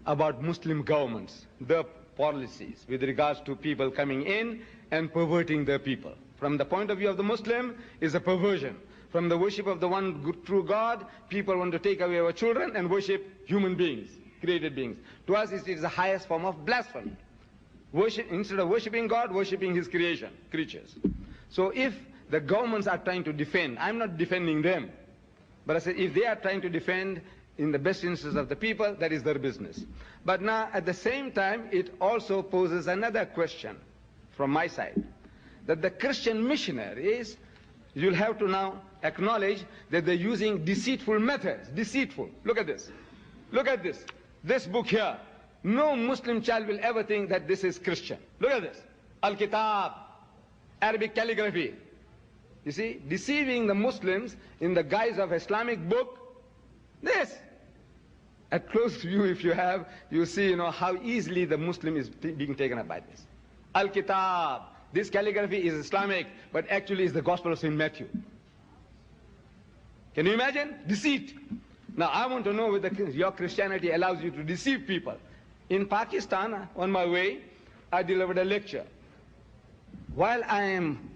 about Muslim governments, their policies with regards to people coming in and perverting their people. From the point of view of the Muslim, is a perversion. From the worship of the one true God, people want to take away our children and worship human beings, created beings. To us, it is the highest form of blasphemy. Instead of worshipping God, worshipping his creatures. So if the governments are trying to defend, I'm not defending them, but I say if they are trying to defend in the best interests of the people, that is their business. But now, at the same time, it also poses another question from my side, that the Christian missionaries, you'll have to now acknowledge that they're using deceitful methods. Deceitful. Look at this. Look at this. This book here. No Muslim child will ever think that this is Christian. Look at this. Al-Kitab, Arabic calligraphy. You see, deceiving the Muslims in the guise of Islamic book. This. At close view, if you have, you see, how easily the Muslim is being taken up by this. Al-Kitab. This calligraphy is Islamic, but actually is the Gospel of St. Matthew. Can you imagine? Deceit. Now, I want to know whether your Christianity allows you to deceive people. In Pakistan, on my way, I delivered a lecture. While I am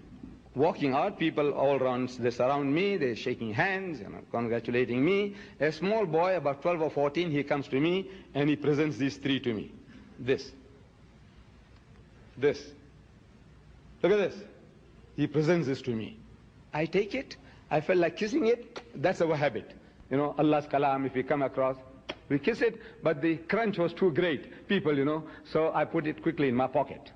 walking out, people all around, they surround me, they're shaking hands, congratulating me. A small boy, about 12 or 14, he comes to me and he presents these three to me. This. Look at this. He presents this to me. I take it. I felt like kissing it. That's our habit. Allah's kalam, if we come across, we kiss it, but the crunch was too great, people, so I put it quickly in my pocket.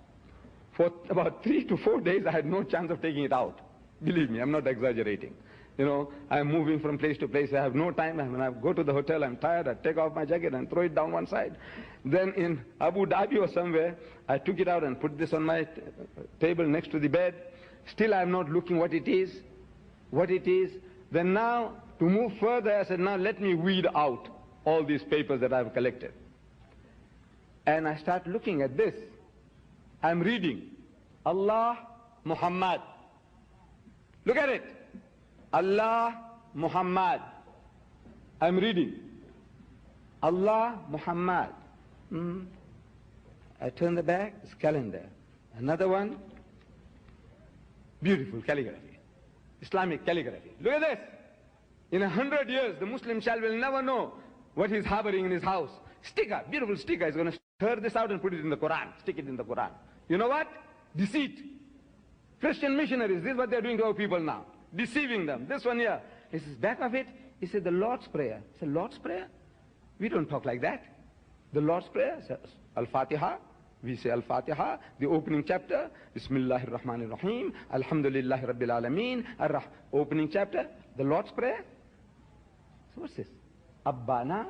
For about 3 to 4 days, I had no chance of taking it out. Believe me, I'm not exaggerating. I'm moving from place to place. I have no time. When I go to the hotel, I'm tired. I take off my jacket and throw it down one side. Then in Abu Dhabi or somewhere, I took it out and put this on my table next to the bed. Still, I'm not looking what it is. Then now, to move further, I said, now let me weed out all these papers that I've collected. And I start looking at this. I'm reading, Allah, Muhammad. Look at it. Allah, Muhammad. I'm reading. Allah, Muhammad. I turn the back, it's calendar. Another one, beautiful calligraphy. Islamic calligraphy. Look at this. In 100 years, the Muslim child will never know what he's harboring in his house. Sticker, beautiful sticker. He's going to tear this out and put it in the Quran. Stick it in the Quran. You know what? Deceit. Christian missionaries, this is what they're doing to our people now. Deceiving them. This one here. He says, back of it, he said the Lord's Prayer. I said, Lord's Prayer? We don't talk like that. The Lord's Prayer says Al-Fatiha. We say Al-Fatiha, the opening chapter, Bismillahir Rahmanir Rahim, Alhamdulillahi Rabbil Alameen, opening chapter, the Lord's Prayer. So what's this? Abbana.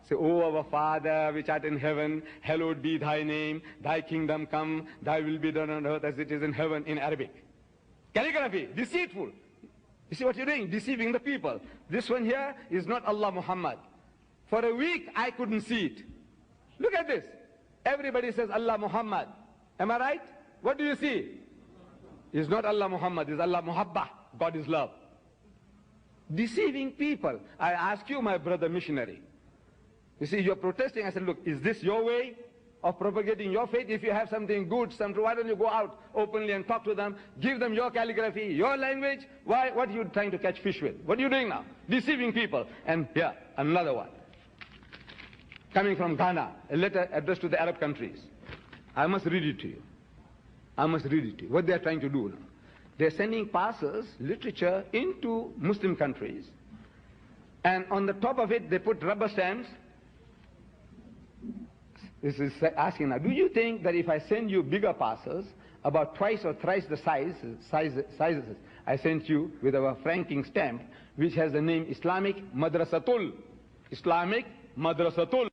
Say, oh our Father which art in heaven, hallowed be thy name, thy kingdom come, thy will be done on earth as it is in heaven, in Arabic. Calligraphy, deceitful. You see what you're doing? Deceiving the people. This one here is not Allah Muhammad. For a week I couldn't see it. Look at this. Everybody says Allah Muhammad. Am I right? What do you see? It's not Allah Muhammad, it's Allah Muhabba. God is love. Deceiving people. I ask you, my brother missionary. You see, you're protesting. I said, look, is this your way of propagating your faith? If you have something good, why don't you go out openly and talk to them? Give them your calligraphy, your language. Why? What are you trying to catch fish with? What are you doing now? Deceiving people. And here, another one. Coming from Ghana, a letter addressed to the Arab countries. I must read it to you. What they are trying to do now. They're sending parcels, literature, into Muslim countries. And on the top of it, they put rubber stamps. This is asking now, do you think that if I send you bigger parcels, about twice or thrice the sizes I sent you with our franking stamp, which has the name Islamic Madrasatul. Islamic Madrasatul.